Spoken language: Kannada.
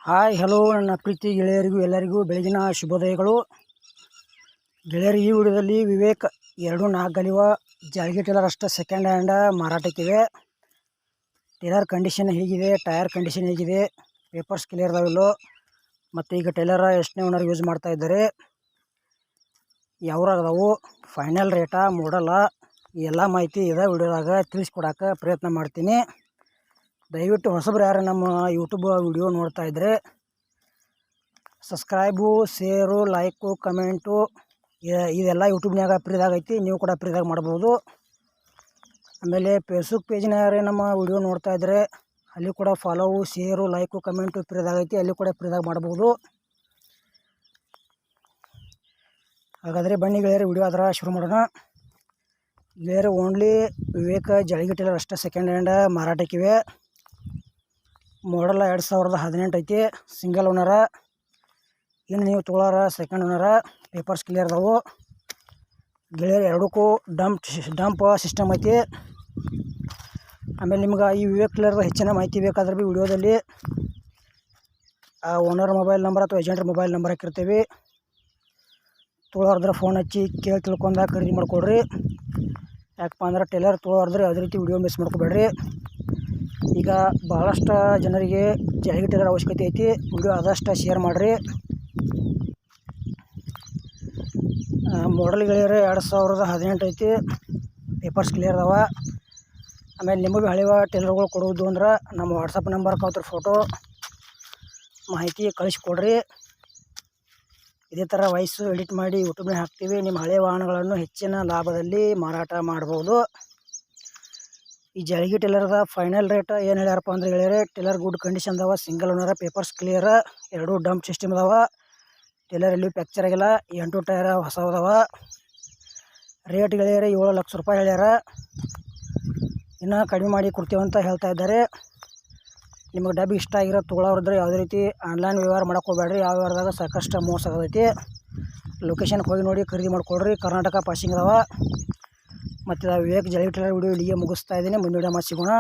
ಹಾಯ್ ಹಲೋ ನನ್ನ ಪ್ರೀತಿ ಗೆಳೆಯರಿಗೂ ಎಲ್ಲರಿಗೂ ಬೆಳಗಿನ ಶುಭೋದಯಗಳು. ಗೆಳೆಯರು, ಈ ವಿಡಿಯೋದಲ್ಲಿ ವಿವೇಕ್ 2.4 ಗಲಿಯುವ ಜಾಲ್ಗಿ ಟೇಲರ್ ಅಷ್ಟು ಸೆಕೆಂಡ್ ಹ್ಯಾಂಡ್ ಮಾರಾಟಕ್ಕಿವೆ. ಟೇಲರ್ ಕಂಡೀಷನ್ ಹೇಗಿದೆ, ಟೈರ್ ಕಂಡೀಷನ್ ಹೇಗಿದೆ, ಪೇಪರ್ಸ್ ಕ್ಲಿಯರ್ ಇದಾವಿಲ್ಲೋ, ಮತ್ತು ಈಗ ಟೇಲರ್ ಎಷ್ಟನೇ ಓನರ್ ಯೂಸ್ ಮಾಡ್ತಾ ಇದ್ದಾರೆ, ಯಾವ್ರಾಗದಾವು, ಫೈನಲ್ ರೇಟಾ, ಮಾಡಲ್ಲ, ಎಲ್ಲ ಮಾಹಿತಿ ಇದೇ ವಿಡಿಯೋದಾಗ ತಿಳಿಸ್ಕೊಡೋಕೆ ಪ್ರಯತ್ನ ಮಾಡ್ತೀನಿ. ದಯವಿಟ್ಟು ಹೊಸಬ್ರು ಯಾರು ನಮ್ಮ ಯೂಟ್ಯೂಬ್ ವಿಡಿಯೋ ನೋಡ್ತಾ ಇದ್ದರೆ ಸಬ್ಸ್ಕ್ರೈಬು, ಶೇರು, ಲೈಕು, ಕಮೆಂಟು ಇದೆಲ್ಲ ಯೂಟ್ಯೂಬ್ನಾಗ ಫ್ರೀದಾಗ ಐತಿ. ನೀವು ಕೂಡ ಫ್ರೀದಾಗ ಮಾಡ್ಬೋದು. ಆಮೇಲೆ ಫೇಸ್ಬುಕ್ ಪೇಜ್ನ ಯಾರೇ ನಮ್ಮ ವಿಡಿಯೋ ನೋಡ್ತಾ ಇದ್ದರೆ ಅಲ್ಲಿ ಕೂಡ ಫಾಲೋವು, ಶೇರು, ಲೈಕು, ಕಮೆಂಟು ಫ್ರೀದಾಗ ಐತಿ. ಅಲ್ಲಿ ಕೂಡ ಫ್ರೀದಾಗ ಮಾಡ್ಬೋದು. ಹಾಗಾದರೆ ಬನ್ನಿ ಗೆಳೆಯರು, ವಿಡಿಯೋ ಅದರ ಶುರು ಮಾಡೋಣ. ಗೆಳೆಯರು, ಓನ್ಲಿ ವಿವೇಕ್ ಜಾಲ್ಗಿ ಟೇಲರ್ ಅಷ್ಟೇ ಸೆಕೆಂಡ್ ಹ್ಯಾಂಡ್ ಮಾರಾಟಕ್ಕಿವೆ. ಮಾಡಲ್ಲ 2018 ಐತಿ. ಸಿಂಗಲ್ ಓನರ. ಇನ್ನು ನೀವು ತೊಗೊಳಾರ ಸೆಕೆಂಡ್ ಓನರ. ಪೇಪರ್ಸ್ ಕ್ಲಿಯರ್ ಅದಾವು. ಗೆಳೆಯರು, ಎರಡಕ್ಕೂ ಡಂಪ್ ಸಿಸ್ಟಮ್ ಐತಿ. ಆಮೇಲೆ ನಿಮ್ಗೆ ಈ ವಿವೇಕ್ ಟೇಲರ್ದ ಹೆಚ್ಚಿನ ಮಾಹಿತಿ ಬೇಕಾದ್ರೆ ಭೀ ವಿಡಿಯೋದಲ್ಲಿ ಆ ಓನರ್ ಮೊಬೈಲ್ ನಂಬರ್ ಅಥವಾ ಏಜೆಂಟ್ರ ಮೊಬೈಲ್ ನಂಬರ್ ಹಾಕಿರ್ತೀವಿ. ತೊಗೊಳೋರ್ದ್ರೆ ಫೋನ್ ಹಚ್ಚಿ ಕೇಳಿ ತಿಳ್ಕೊಂಡ ಖರೀದಿ ಮಾಡ್ಕೊಡ್ರಿ. ಯಾಕಪ್ಪ ಅಂದ್ರೆ ಟೇಲರ್ ತೊಗೊಳೋರ್ದ್ರೆ ಯಾವುದೇ ರೀತಿ ವಿಡಿಯೋ ಮಿಸ್ ಮಾಡ್ಕೊಬೇಡ್ರಿ. ಈಗ ಭಾಳಷ್ಟು ಜನರಿಗೆ ಜಾಲ್ಗಿ ಟೇಲರ್ ಅವಶ್ಯಕತೆ ಐತಿ. ವಿಡಿಯೋ ಆದಷ್ಟು ಶೇರ್ ಮಾಡಿರಿ. ಮಾಡಲ್ ಗೆಳೆಯರೆ 2018 ಐತಿ. ಪೇಪರ್ಸ್ ಕ್ಲಿಯರ್ ಅದಾವ. ಆಮೇಲೆ ನಿಮಗೆ ಹಳೆಯ ಟೇಲರ್ಗಳು ಕೊಡುವುದು ಅಂದ್ರೆ ನಮ್ಮ ವಾಟ್ಸಪ್ ನಂಬರ್ಗೆ ಅವ್ರ ಫೋಟೋ ಮಾಹಿತಿ ಕಳಿಸ್ಕೊಡ್ರಿ. ಇದೇ ಥರ ವಾಯ್ಸು ಎಡಿಟ್ ಮಾಡಿ ಯೂಟ್ಯೂಬ್ನಾಗ ಹಾಕ್ತೀವಿ. ನಿಮ್ಮ ಹಳೆಯ ವಾಹನಗಳನ್ನು ಹೆಚ್ಚಿನ ಲಾಭದಲ್ಲಿ ಮಾರಾಟ ಮಾಡ್ಬೋದು. ಈ ಜಾಲ್ಗಿ ಟೇಲರ್ದ ಫೈನಲ್ ರೇಟ್ ಏನು ಹೇಳ್ಯಾರಪ್ಪ ಅಂದ್ರೆ ಗೆಳೆಯರೆ, ಟೇಲರ್ ಗುಡ್ ಕಂಡೀಷನ್ ಅದಾವ, single owner, papers clear, 2 dump system ಅದಾವ. ಟೇಲರ್ ಎಲ್ಲಿ ಫ್ಯಾಕ್ಚರ್ ಆಗಿಲ್ಲ, 8 ಟೈರ್ ಹೊಸ ಅದಾವ. ರೇಟ್ ಗೆಳೆಯರೆ 7 ಲಕ್ಷ ರೂಪಾಯಿ ಹೇಳ್ಯಾರ. ಇನ್ನೂ ಕಡಿಮೆ ಮಾಡಿ ಕೊಡ್ತೀವಂತ ಹೇಳ್ತಾ ಇದ್ದಾರೆ. ನಿಮಗೆ ಡಬ್ಬಿ ಇಷ್ಟ ಆಗಿರೋ ತೊಗೊಳೋರಿದ್ರೆ ಯಾವುದೇ ರೀತಿ ಆನ್ಲೈನ್ ವ್ಯವಹಾರ ಮಾಡೋಕೆ ಹೋಗ್ಬೇಡ್ರಿ. ಯಾವ ವ್ಯವಹಾರದಾಗ ಸಾಕಷ್ಟು ಮೋಸ ಆಗತೈತಿ. ಲೊಕೇಶನ್ಗೆ ಹೋಗಿ ನೋಡಿ ಖರೀದಿ ಮಾಡ್ಕೊಳ್ರಿ. ಕರ್ನಾಟಕ ಪಾಸಿಂಗ್ ಅದಾವ. ಮತ್ತು ವಿವೇಕ್ ಜಾಲ್ಗಿ ಟೇಲರ್ ವಿಡಿಯೋ ಇಲ್ಲಿಗೆ ಮುಗಿಸ್ತಾ ಇದ್ದೀನಿ. ಮುಂದಿನ ವಿಡಿಯೋ ಮಾಡಿ ಸಿಗೋಣ.